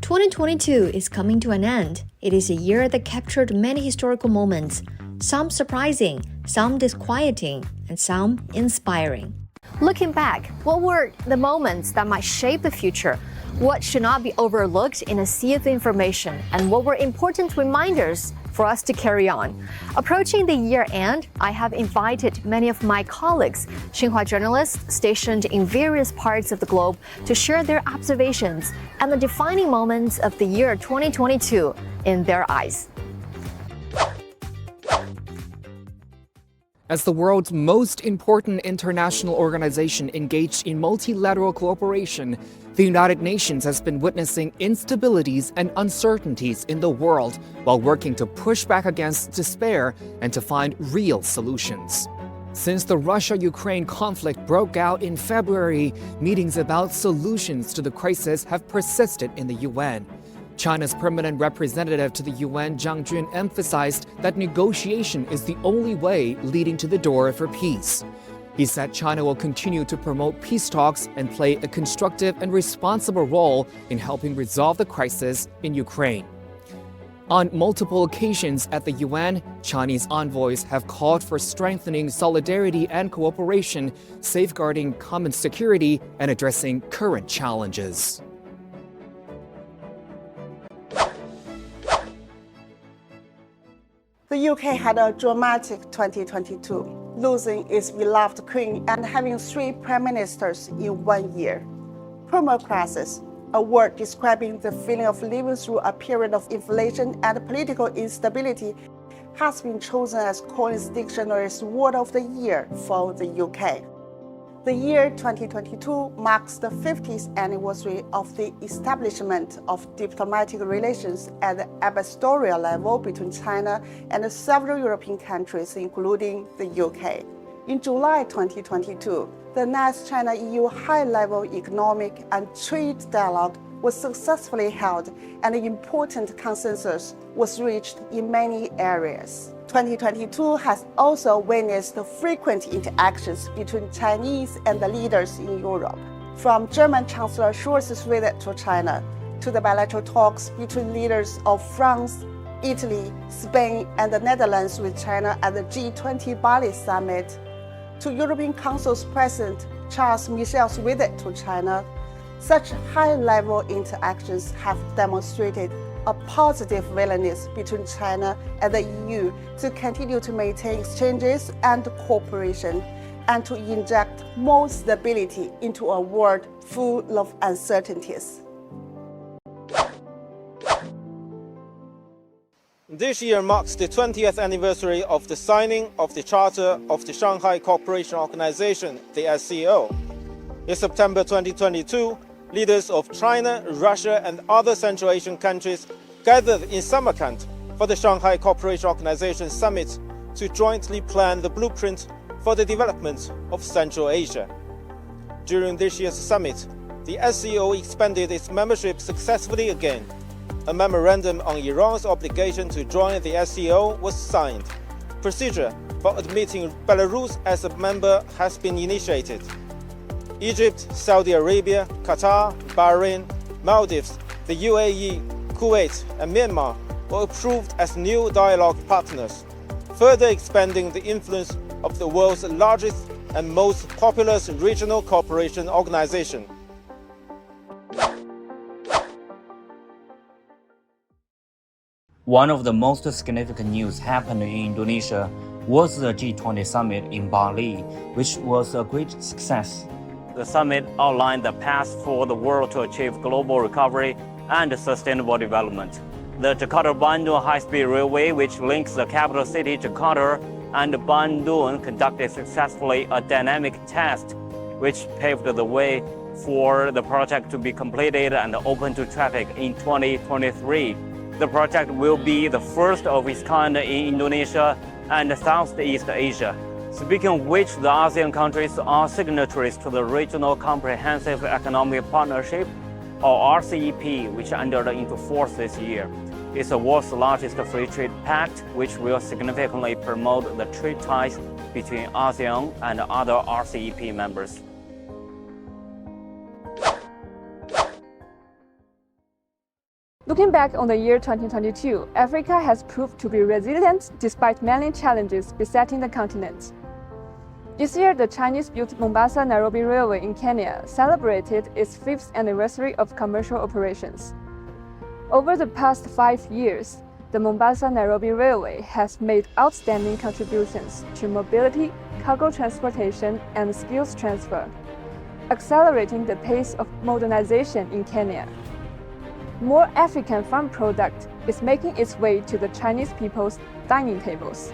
2022 is coming to an end. It is a year that captured many historical moments, some surprising, some disquieting, and some inspiring. Looking back, what were the moments that might shape the future? What should not be overlooked in a sea of information? And what were important reminders for us to carry on? Approaching the year end, I have invited many of my colleagues, Xinhua journalists stationed in various parts of the globe, to share their observations and the defining moments of the year 2022 in their eyes. As the world's most important international organization engaged in multilateral cooperation, the United Nations has been witnessing instabilities and uncertainties in the world while working to push back against despair and to find real solutions. Since the Russia-Ukraine conflict broke out in February, meetings about solutions to the crisis have persisted in the UN. China's permanent representative to the UN, Zhang Jun, emphasized that negotiation is the only way leading to the door for peace. He said China will continue to promote peace talks and play a constructive and responsible role in helping resolve the crisis in Ukraine. On multiple occasions at the UN, Chinese envoys have called for strengthening solidarity and cooperation, safeguarding common security, and addressing current challenges. The UK had a dramatic 2022, losing its beloved Queen and having 3 prime ministers in 1 year. Perma-crisis, a word describing the feeling of living through a period of inflation and political instability, has been chosen as Collins Dictionary's Word of the Year for the UK. The year 2022 marks the 50th anniversary of the establishment of diplomatic relations at the ambassadorial level between China and several European countries, including the UK. In July 2022, the next China-EU high-level economic and trade dialogue was successfully held, and an important consensus was reached in many areas. 2022 has also witnessed frequent interactions between Chinese and the leaders in Europe. From German Chancellor Scholz's visit to China, to the bilateral talks between leaders of France, Italy, Spain, and the Netherlands with China at the G20 Bali summit, to European Council's President Charles Michel's visit to China, such high-level interactions have demonstrated a positive willingness between China and the EU to continue to maintain exchanges and cooperation, and to inject more stability into a world full of uncertainties. This year marks the 20th anniversary of the signing of the Charter of the Shanghai Cooperation Organization, the SCO. In September 2022, leaders of China, Russia, and other Central Asian countries gathered in Samarkand for the Shanghai Cooperation Organization Summit to jointly plan the blueprint for the development of Central Asia. During this year's summit, the SCO expanded its membership successfully again. A memorandum on Iran's obligation to join the SCO was signed. Procedure for admitting Belarus as a member has been initiated. Egypt, Saudi Arabia, Qatar, Bahrain, Maldives, the UAE, Kuwait, and Myanmar were approved as new dialogue partners, further expanding the influence of the world's largest and most populous regional cooperation organization. One of the most significant news happened in Indonesia was the G20 summit in Bali, which was a great success. The summit outlined the path for the world to achieve global recovery and sustainable development. The Jakarta-Bandung high-speed railway, which links the capital city Jakarta and Bandung, conducted successfully a dynamic test, which paved the way for the project to be completed and open to traffic in 2023. The project will be the first of its kind in Indonesia and Southeast Asia. Speaking of which, the ASEAN countries are signatories to the Regional Comprehensive Economic Partnership, or RCEP, which entered into force this year. It's the world's largest free trade pact, which will significantly promote the trade ties between ASEAN and other RCEP members. Looking back on the year 2022, Africa has proved to be resilient despite many challenges besetting the continent. This year, the Chinese-built Mombasa-Nairobi Railway in Kenya celebrated its 5th anniversary of commercial operations. Over the past 5 years, the Mombasa-Nairobi Railway has made outstanding contributions to mobility, cargo transportation, and skills transfer, accelerating the pace of modernization in Kenya. More African farm product is making its way to the Chinese people's dining tables.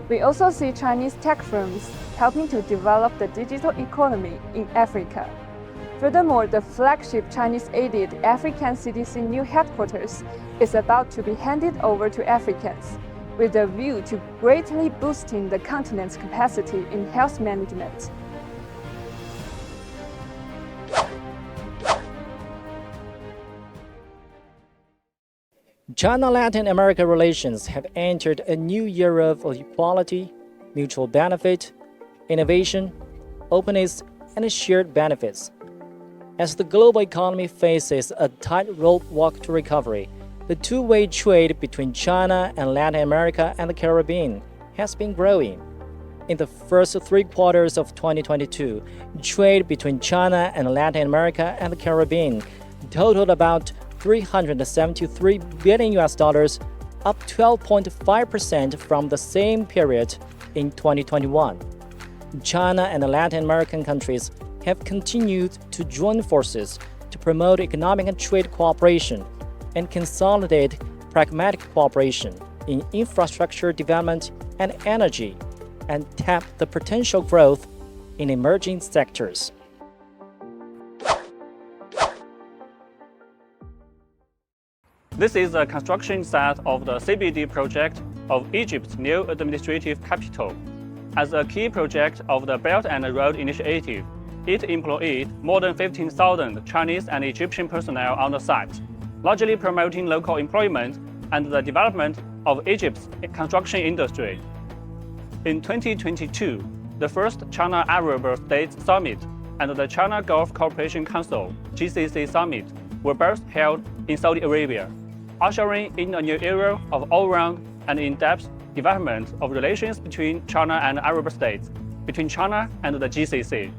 We also see Chinese tech firms helping to develop the digital economy in Africa. Furthermore, the flagship Chinese-aided African CDC new headquarters is about to be handed over to Africans, with a view to greatly boosting the continent's capacity in health management. China-Latin America relations have entered a new era of equality, mutual benefit, innovation, openness, and shared benefits. As the global economy faces a tightrope walk to recovery, the two-way trade between China and Latin America and the Caribbean has been growing. In the first 3 quarters of 2022, trade between China and Latin America and the Caribbean totaled about $373 billion, up 12.5% from the same period in 2021. China and the Latin American countries have continued to join forces to promote economic and trade cooperation and consolidate pragmatic cooperation in infrastructure development and energy, and tap the potential growth in emerging sectors. This is a construction site of the CBD project of Egypt's new administrative capital. As a key project of the Belt and Road Initiative, it employed more than 15,000 Chinese and Egyptian personnel on the site, largely promoting local employment and the development of Egypt's construction industry. In 2022, the first China-Arab States Summit and the China Gulf Cooperation Council (GCC) Summit were both held in Saudi Arabia, ushering in a new era of all-round and in-depth development of relations between China and Arab states, between China and the GCC.